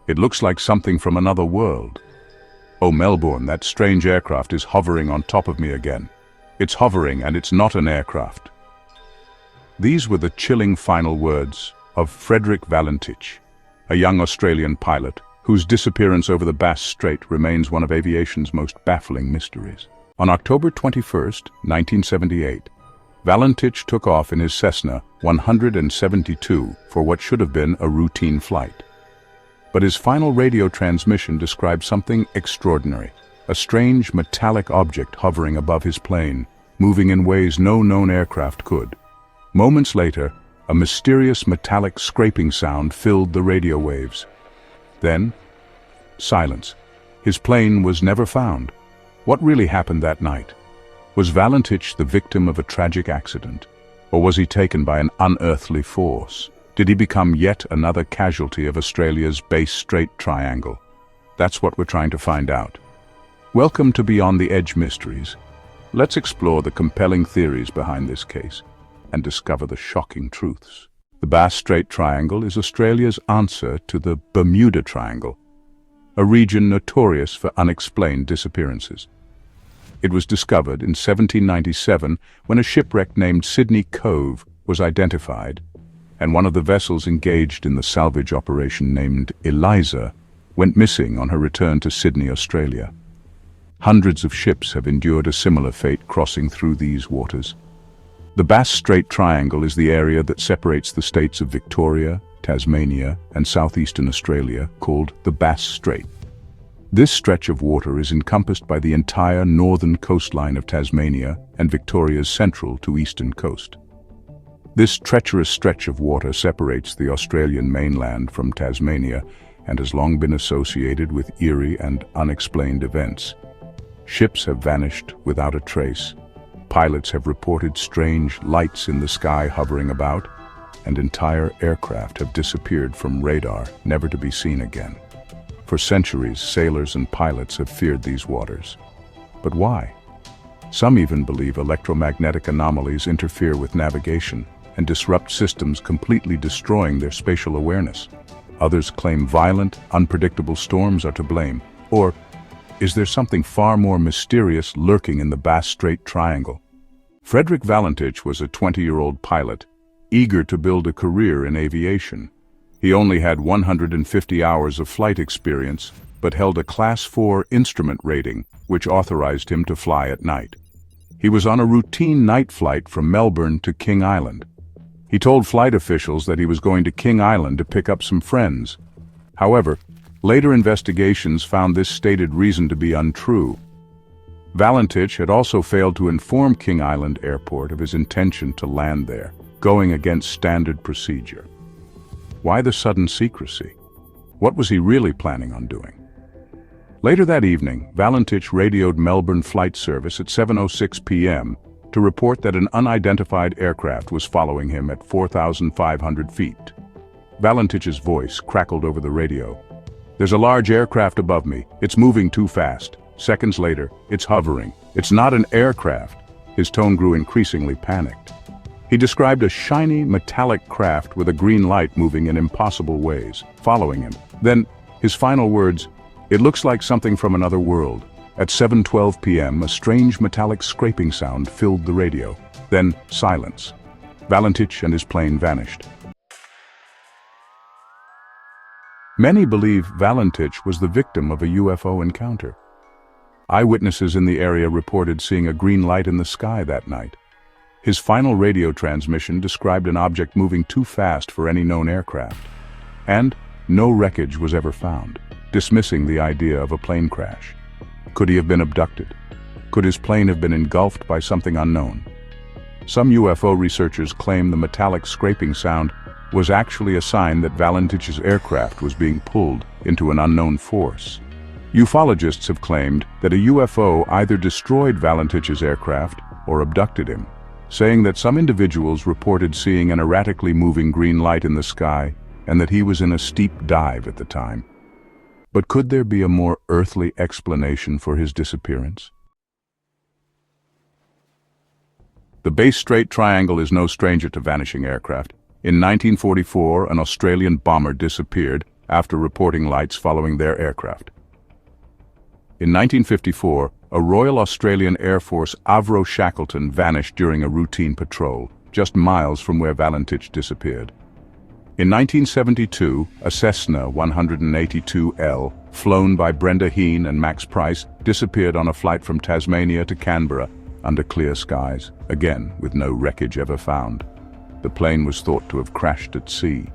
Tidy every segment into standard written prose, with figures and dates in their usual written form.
It looks like something from another world. Oh, Melbourne, that strange aircraft is hovering on top of me again. It's hovering and it's not an aircraft. These were the chilling final words of Frederick Valentich, a young Australian pilot whose disappearance over the Bass Strait remains one of aviation's most baffling mysteries. On October 21, 1978, Valentich took off in his Cessna 172 for what should have been a routine flight. But his final radio transmission described something extraordinary, a strange metallic object hovering above his plane, moving in ways no known aircraft could. Moments later, a mysterious metallic scraping sound filled the radio waves. Then, silence. His plane was never found. What really happened that night? Was Valentich the victim of a tragic accident? Or was he taken by an unearthly force? Did he become yet another casualty of Australia's Bass Strait Triangle? That's what we're trying to find out. Welcome to Beyond the Edge Mysteries. Let's explore the compelling theories behind this case and discover the shocking truths. The Bass Strait Triangle is Australia's answer to the Bermuda Triangle, a region notorious for unexplained disappearances. It was discovered in 1797 when a shipwreck named Sydney Cove was identified, and one of the vessels engaged in the salvage operation named Eliza went missing on her return to Sydney, Australia. Hundreds of ships have endured a similar fate crossing through these waters. The Bass Strait Triangle is the area that separates the states of Victoria, Tasmania, and southeastern Australia, called the Bass Strait. This stretch of water is encompassed by the entire northern coastline of Tasmania and Victoria's central to eastern coast. This treacherous stretch of water separates the Australian mainland from Tasmania and has long been associated with eerie and unexplained events. Ships have vanished without a trace. Pilots have reported strange lights in the sky hovering about, and entire aircraft have disappeared from radar, never to be seen again. For centuries, sailors and pilots have feared these waters. But why? Some even believe electromagnetic anomalies interfere with navigation and disrupt systems, completely destroying their spatial awareness. Others claim violent, unpredictable storms are to blame. Or is there something far more mysterious lurking in the Bass Strait Triangle? Frederick Valentich was a 20-year-old pilot, eager to build a career in aviation. He only had 150 hours of flight experience, but held a Class 4 instrument rating, which authorized him to fly at night. He was on a routine night flight from Melbourne to King Island. He told flight officials that he was going to King Island to pick up some friends. However, later investigations found this stated reason to be untrue. Valentich had also failed to inform King Island Airport of his intention to land there, going against standard procedure. Why the sudden secrecy? What was he really planning on doing? Later that evening, Valentich radioed Melbourne Flight Service at 7:06 p.m. to report that an unidentified aircraft was following him at 4,500 feet. Valentich's voice crackled over the radio. "There's a large aircraft above me. It's moving too fast." Seconds later, "It's hovering. It's not an aircraft." His tone grew increasingly panicked. He described a shiny, metallic craft with a green light moving in impossible ways, following him. Then, his final words, "It looks like something from another world." At 7:12 p.m., a strange metallic scraping sound filled the radio. Then, silence. Valentich and his plane vanished. Many believe Valentich was the victim of a UFO encounter. Eyewitnesses in the area reported seeing a green light in the sky that night. His final radio transmission described an object moving too fast for any known aircraft. And no wreckage was ever found, dismissing the idea of a plane crash. Could he have been abducted? Could his plane have been engulfed by something unknown? Some UFO researchers claim the metallic scraping sound was actually a sign that Valentich's aircraft was being pulled into an unknown force. Ufologists have claimed that a UFO either destroyed Valentich's aircraft or abducted him, saying that some individuals reported seeing an erratically moving green light in the sky and that he was in a steep dive at the time. But could there be a more earthly explanation for his disappearance? The Bass Strait Triangle is no stranger to vanishing aircraft. In 1944, an Australian bomber disappeared after reporting lights following their aircraft. In 1954, a Royal Australian Air Force Avro Shackleton vanished during a routine patrol, just miles from where Valentich disappeared. In 1972, a Cessna 182L, flown by Brenda Heen and Max Price, disappeared on a flight from Tasmania to Canberra under clear skies, again with no wreckage ever found. The plane was thought to have crashed at sea.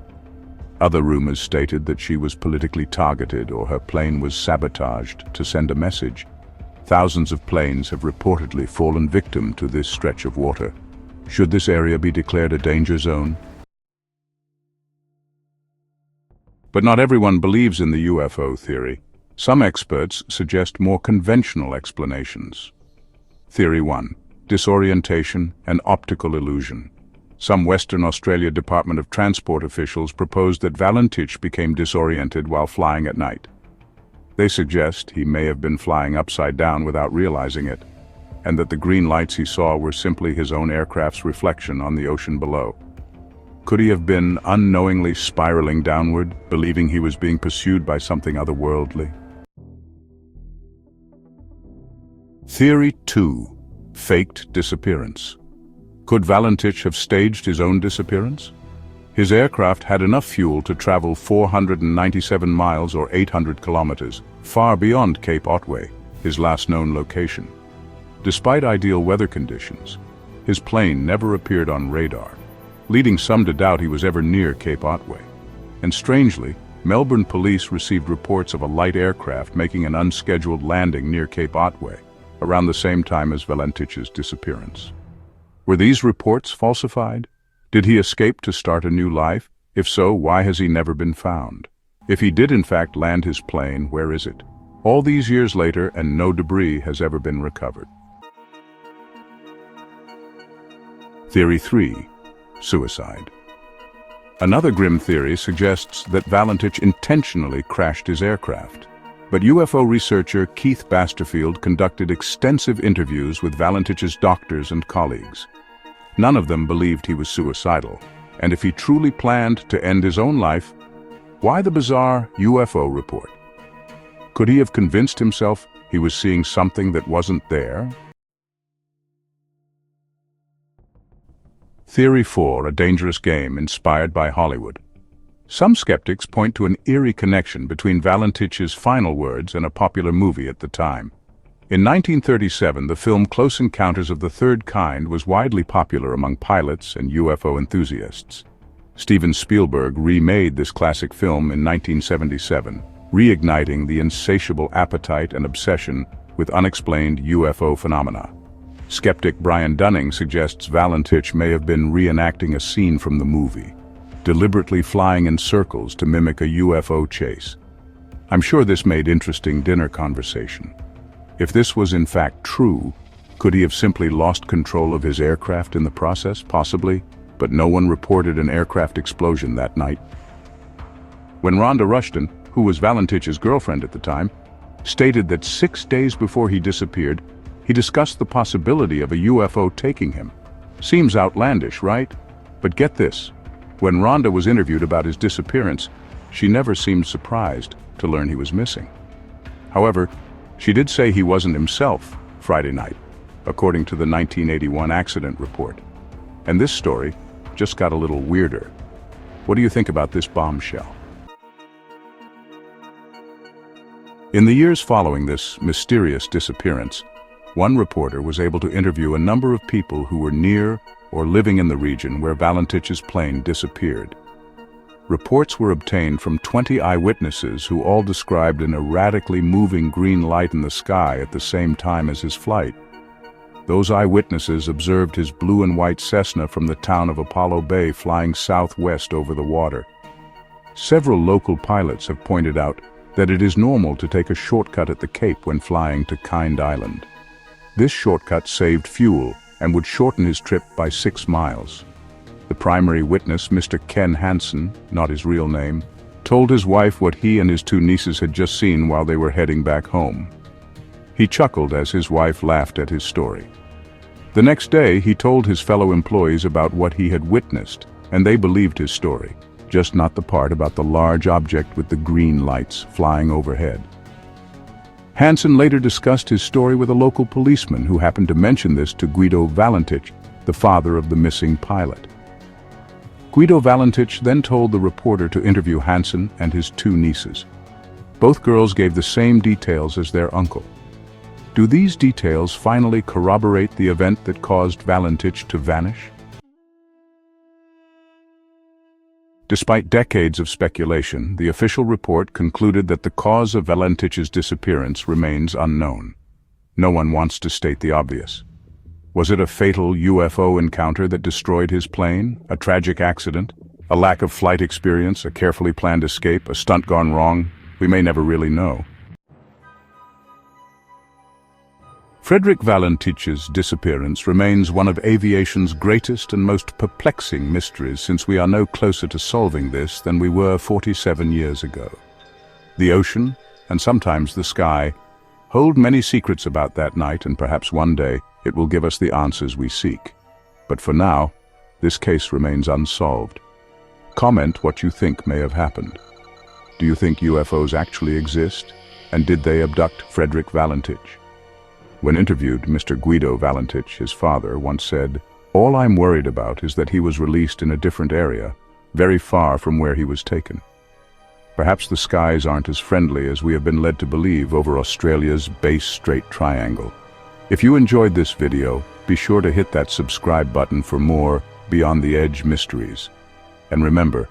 Other rumors stated that she was politically targeted or her plane was sabotaged to send a message. Thousands of planes have reportedly fallen victim to this stretch of water. Should this area be declared a danger zone? But not everyone believes in the UFO theory. Some experts suggest more conventional explanations. Theory 1. Disorientation and optical illusion. Some Western Australia Department of Transport officials proposed that Valentich became disoriented while flying at night. They suggest he may have been flying upside down without realizing it, and that the green lights he saw were simply his own aircraft's reflection on the ocean below. Could he have been unknowingly spiraling downward, believing he was being pursued by something otherworldly? Theory 2. Faked disappearance. Could Valentich have staged his own disappearance? His aircraft had enough fuel to travel 497 miles or 800 kilometers, far beyond Cape Otway, his last known location. Despite ideal weather conditions, his plane never appeared on radar, leading some to doubt he was ever near Cape Otway. And strangely, Melbourne police received reports of a light aircraft making an unscheduled landing near Cape Otway, around the same time as Valentich's disappearance. Were these reports falsified? Did he escape to start a new life? If so, why has he never been found? If he did in fact land his plane, where is it? All these years later, and no debris has ever been recovered. Theory 3. Suicide. Another grim theory suggests that Valentich intentionally crashed his aircraft. But UFO researcher Keith Basterfield conducted extensive interviews with Valentich's doctors and colleagues. None of them believed he was suicidal, and if he truly planned to end his own life, why the bizarre UFO report? Could he have convinced himself he was seeing something that wasn't there? Theory 4, a dangerous game inspired by Hollywood. Some skeptics point to an eerie connection between Valentich's final words and a popular movie at the time. In 1937, the film Close Encounters of the Third Kind was widely popular among pilots and UFO enthusiasts. Steven Spielberg remade this classic film in 1977, reigniting the insatiable appetite and obsession with unexplained UFO phenomena. Skeptic Brian Dunning suggests Valentich may have been reenacting a scene from the movie, deliberately flying in circles to mimic a UFO chase. I'm sure this made interesting dinner conversation. If this was in fact true, could he have simply lost control of his aircraft in the process? Possibly, but no one reported an aircraft explosion that night. When Rhonda Rushton, who was Valentich's girlfriend at the time, stated that 6 days before he disappeared, he discussed the possibility of a UFO taking him. Seems outlandish, right? But get this, when Rhonda was interviewed about his disappearance, she never seemed surprised to learn he was missing. However, she did say he wasn't himself Friday night, according to the 1981 accident report. And this story just got a little weirder. What do you think about this bombshell? In the years following this mysterious disappearance, one reporter was able to interview a number of people who were near or living in the region where Valentich's plane disappeared. Reports were obtained from 20 eyewitnesses who all described an erratically moving green light in the sky at the same time as his flight. Those eyewitnesses observed his blue and white Cessna from the town of Apollo Bay flying southwest over the water. Several local pilots have pointed out that it is normal to take a shortcut at the Cape when flying to Kind Island. This shortcut saved fuel and would shorten his trip by 6 miles. The primary witness, Mr. Ken Hansen, not his real name, told his wife what he and his 2 nieces had just seen while they were heading back home. He chuckled as his wife laughed at his story. The next day, he told his fellow employees about what he had witnessed, and they believed his story. just not the part about the large object with the green lights flying overhead. Hansen later discussed his story with a local policeman who happened to mention this to Guido Valentich, the father of the missing pilot. Guido Valentich then told the reporter to interview Hansen and his two nieces. Both girls gave the same details as their uncle. Do these details finally corroborate the event that caused Valentich to vanish? Despite decades of speculation, the official report concluded that the cause of Valentich's disappearance remains unknown. No one wants to state the obvious. Was it a fatal UFO encounter that destroyed his plane? A tragic accident? A lack of flight experience? A carefully planned escape? A stunt gone wrong? We may never really know. Frederick Valentich's disappearance remains one of aviation's greatest and most perplexing mysteries, since we are no closer to solving this than we were 47 years ago. The ocean, and sometimes the sky, hold many secrets about that night, and perhaps one day it will give us the answers we seek. But for now, this case remains unsolved. Comment what you think may have happened. Do you think UFOs actually exist? And did they abduct Frederick Valentich? When interviewed, Mr. Guido Valentich, his father, once said, "All I'm worried about is that he was released in a different area, very far from where he was taken." Perhaps the skies aren't as friendly as we have been led to believe over Australia's Bass Strait Triangle. If you enjoyed this video, be sure to hit that subscribe button for more Beyond the Edge mysteries. And remember,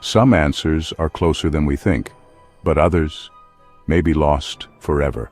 some answers are closer than we think, but others may be lost forever.